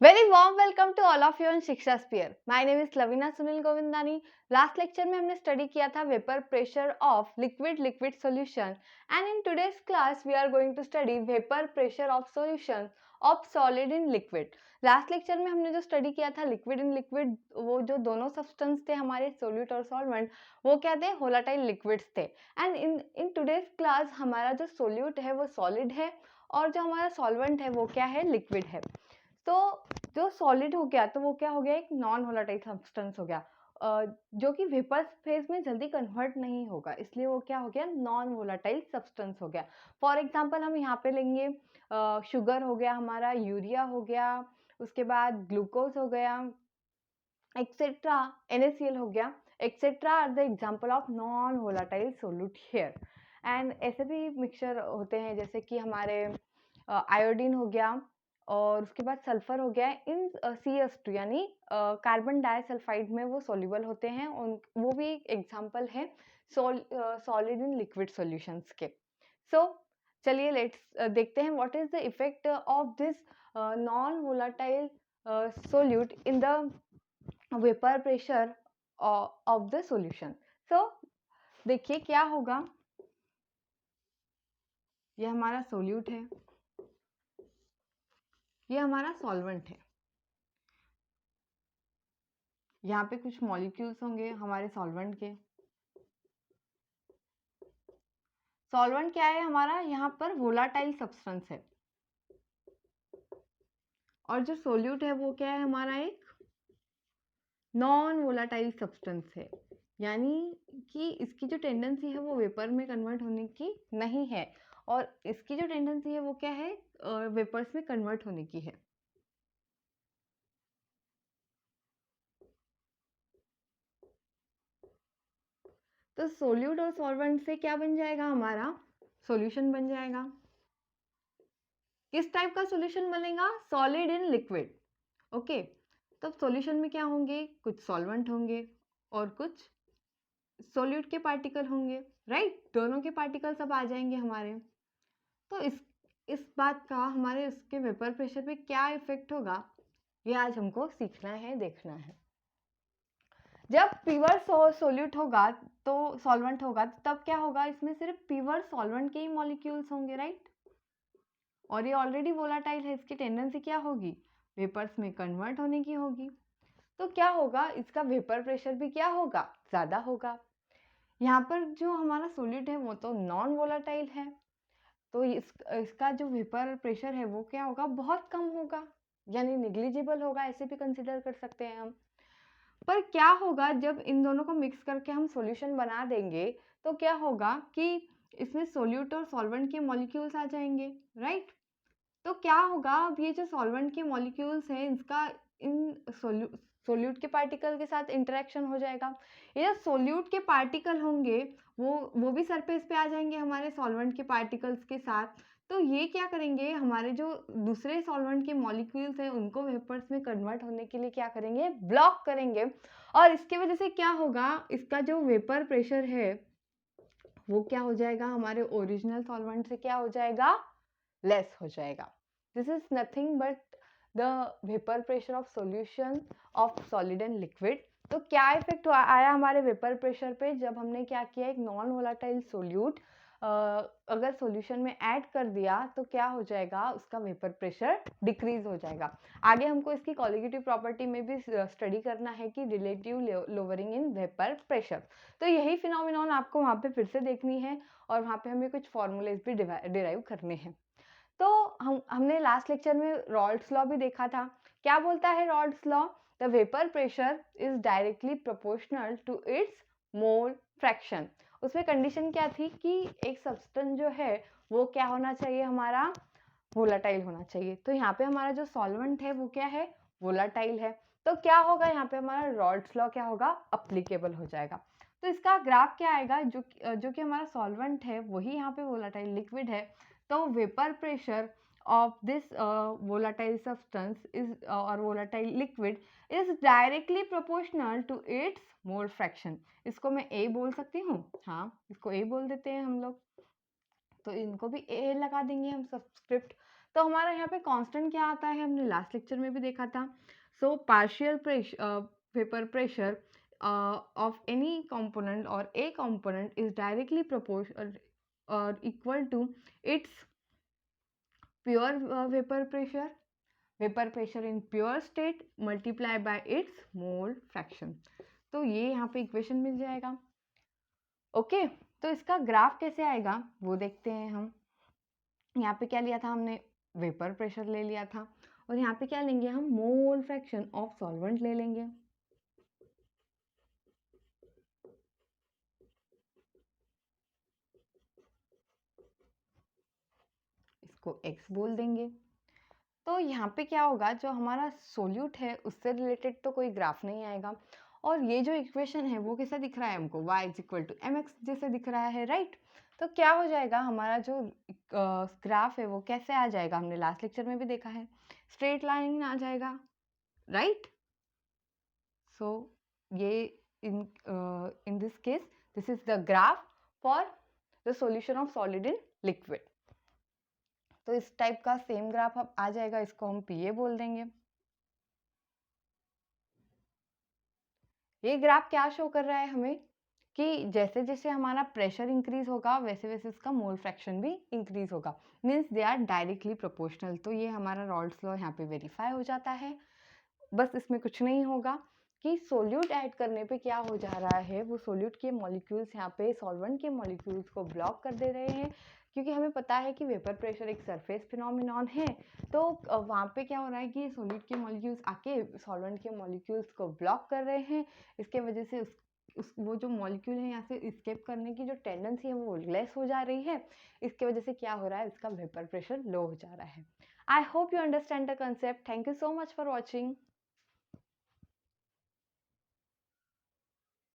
Very warm welcome to all of you in Shiksha sphere. My name is Lavina Sunil Govindani. Last lecture में हमने study किया था vapour pressure of liquid liquid solution and in today's class we are going to study vapour pressure of solution of solid in liquid. Last lecture में हमने जो study किया था liquid in liquid, वो जो दोनों सब्सटेंस थे हमारे सोल्यूट और सॉल्वेंट, वो क्या थे? वोलेटाइल लिक्विड्स थे। एंड इन टुडेस क्लास हमारा जो सोल्यूट है वो सॉलिड है और जो हमारा सॉल्वेंट है वो क्या है? लिक्विड है। तो जो सॉलिड हो गया तो वो क्या हो गया? एक नॉन वोलेटाइल सब्सटेंस हो गया, जो कि वेपर फेज में जल्दी कन्वर्ट नहीं होगा, इसलिए वो क्या हो गया? नॉन वोलेटाइल सब्सटेंस हो गया। फॉर एग्जांपल हम यहाँ पे लेंगे शुगर हो गया हमारा, यूरिया हो गया, उसके बाद ग्लूकोज हो गया, एक्सेट्रा, NaCl हो गया, etcetera are the example of non volatile solute here. And ऐसे भी मिक्सचर होते हैं जैसे कि हमारे आयोडीन हो गया और उसके बाद सल्फर हो गया इन CS2 यानी कार्बन डाइसल्फाइड में वो सोल्यूबल होते हैं। वो भी एक एग्जाम्पल है सॉलिड इन लिक्विड सॉल्यूशंस के। सो चलिए लेट्स देखते हैं what is the effect of this non volatile solute in the vapour pressure of the solution. So देखिए क्या होगा। ये हमारा सोल्यूट है, ये हमारा सॉल्वेंट है। यहाँ पे कुछ मॉलिक्यूल्स होंगे हमारे सॉल्वेंट के। सॉल्वेंट क्या है हमारा? यहाँ पर वोलाटाइल सब्सटेंस है और जो सोल्यूट है वो क्या है हमारा? एक नॉन वोलाटाइल सब्सटेंस है, यानी कि इसकी जो टेंडेंसी है वो वेपर में कन्वर्ट होने की नहीं है और इसकी जो टेंडेंसी है वो क्या है? वेपर्स में कन्वर्ट होने की है। तो सोल्यूट और सॉल्वेंट से क्या बन जाएगा? हमारा सॉल्यूशन बन जाएगा। किस टाइप का सॉल्यूशन बनेगा? Solid in liquid. ओके, तब सॉल्यूशन में क्या होंगे? कुछ सॉल्वेंट होंगे और कुछ सोल्यूट के पार्टिकल होंगे, राइट? दोनों के पार्टिकल सब आ जाएंगे हमारे। तो इस बात का हमारे उसके वेपर प्रेशर पे क्या इफेक्ट होगा, ये आज हमको सीखना है, देखना है। जब प्योर सोल्यूट होगा तो सॉल्वेंट होगा, तब क्या होगा? इसमें सिर्फ प्योर सॉल्वेंट के ही मॉलिक्यूल्स होंगे, राइट? और ये ऑलरेडी वोलाटाइल है, इसकी टेंडेंसी क्या होगी? वेपर्स में कन्वर्ट होने की होगी। तो क्या होगा? इसका वेपर प्रेशर भी क्या होगा? ज़्यादा होगा। यहाँ पर जो हमारा सोल्यूट है वो तो नॉन वोलाटाइल है, तो इसका जो वेपर प्रेशर है वो क्या होगा? बहुत कम होगा, यानी निग्लिजिबल होगा, ऐसे भी कंसिडर कर सकते हैं हम। पर क्या होगा जब इन दोनों को मिक्स करके हम सॉल्यूशन बना देंगे, तो क्या होगा कि इसमें सोल्यूट और सॉल्वेंट के मॉलिक्यूल्स आ जाएंगे, राइट? तो क्या होगा? अब ये जो सॉल्वेंट के मॉलिक्यूल्स हैं इसका इन सोल्यूट के पार्टिकल के साथ इंटरेक्शन हो जाएगा। ये जो सोल्यूट के पार्टिकल होंगे वो भी सरफेस पे आ जाएंगे हमारे सॉल्वेंट के पार्टिकल्स के साथ। तो ये क्या करेंगे? हमारे जो दूसरे सॉल्वेंट के मॉलिक्यूल्स हैं उनको वेपर्स में कन्वर्ट होने के लिए क्या करेंगे? ब्लॉक करेंगे। और इसके वजह से क्या होगा? इसका जो वेपर प्रेशर है वो क्या हो जाएगा? हमारे ओरिजिनल सॉल्वेंट से क्या हो जाएगा? लेस हो जाएगा। This is nothing but the vapour pressure of solution of solid and liquid. तो क्या इफेक्ट आया हमारे वेपर प्रेशर पे जब हमने क्या किया? एक नॉन वोलाटाइल सोल्यूट अगर सॉल्यूशन में ऐड कर दिया तो क्या हो जाएगा? उसका वेपर प्रेशर डिक्रीज हो जाएगा। आगे हमको इसकी कॉलिगेटिव प्रॉपर्टी में भी स्टडी करना है कि relative lowering in vapour pressure. तो यही फिनोमिनॉन आपको वहाँ पे फिर से देखनी है और वहाँ पे हमें कुछ फॉर्मूलेज भी डिराइव करने हैं। तो हमने लास्ट लेक्चर में रॉल्ड्स लॉ भी देखा था। क्या बोलता है Raoult's law? The vapour pressure is directly proportional to its mole fraction. उसमें कंडीशन क्या थी कि एक सब्सटेंस जो है वो क्या होना चाहिए? हमारा वोलाटाइल होना चाहिए। तो यहाँ पे हमारा जो सॉल्वेंट है वो क्या है? वोलाटाइल है। तो क्या होगा? यहाँ पे हमारा रॉल्ड्स लॉ क्या होगा? अप्लीकेबल हो जाएगा। तो इसका ग्राफ क्या आएगा? जो कि हमारा सॉल्वेंट है वही यहाँ पे वोलाटाइल लिक्विड है, तो vapour pressure of this volatile substance is or volatile liquid is directly proportional to its mole fraction। इसको मैं A बोल सकती हूँ, हाँ इसको A बोल देते हैं हम लोग, तो इनको भी A लगा देंगे हम सब्सक्रिप्ट। तो हमारा यहाँ पे कांस्टेंट क्या आता है, हमने लास्ट लेक्चर में भी देखा था. So partial vapour pressure of any component or a component is directly proportional or equal to its pure vapor pressure in pure state multiply by its mole fraction. तो ये यहाँ पे इक्वेशन मिल जाएगा. Okay, तो इसका ग्राफ कैसे आएगा वो देखते हैं हम. यहाँ पे क्या लिया था हमने, वेपर प्रेशर ले लिया था, और यहाँ पे क्या लेंगे हम, मोल फ्रैक्शन ऑफ सॉल्वेंट ले लेंगे. इसको x बोल देंगे. तो यहाँ पे क्या होगा, जो हमारा सोल्यूट है उससे रिलेटेड तो कोई ग्राफ नहीं आएगा, और ये जो इक्वेशन है वो कैसा दिख रहा है हमको, y = mx जैसे दिख रहा है, राइट. तो क्या हो जाएगा, हमारा जो ग्राफ है वो कैसे आ जाएगा, हमने लास्ट लेक्चर में भी देखा है, स्ट्रेट लाइन आ जाएगा, राइट. सो ये in this case this is the graph for the solution of solid in liquid. तो इस टाइप का सेम ग्राफ अब आ जाएगा, इसको हम PA बोल देंगे. ये ग्राफ क्या शो कर रहा है हमें, कि जैसे जैसे हमारा प्रेशर इंक्रीज होगा वैसे वैसे इसका मोल फ्रैक्शन भी इंक्रीज होगा, means they are directly proportional. तो ये हमारा रॉल्ड्स लॉ यहाँ पे वेरीफाई हो जाता है. बस इसमें कुछ नहीं होगा कि सोल्यूट ऐड करने पे क्या हो जा रहा है, वो सोल्यूट के मॉलिक्यूल्स यहाँ पे सॉल्वेंट के मॉलिक्यूल्स को ब्लॉक कर दे रहे हैं, क्योंकि हमें पता है कि वेपर प्रेशर एक सरफेस फिनोमिनॉन है. तो वहाँ पे क्या हो रहा है कि सोल्यूट के मॉलिक्यूल्स आके सॉल्वेंट के मॉलिक्यूल्स को ब्लॉक कर रहे हैं. इसके वजह से वो जो मॉलिक्यूल है यहाँ से इस्केप करने की जो टेंडेंसी है वो लेस हो जा रही है. इसके वजह से क्या हो रहा है, इसका वेपर प्रेशर लो हो जा रहा है. I hope you understand the concept. Thank you so much for watching.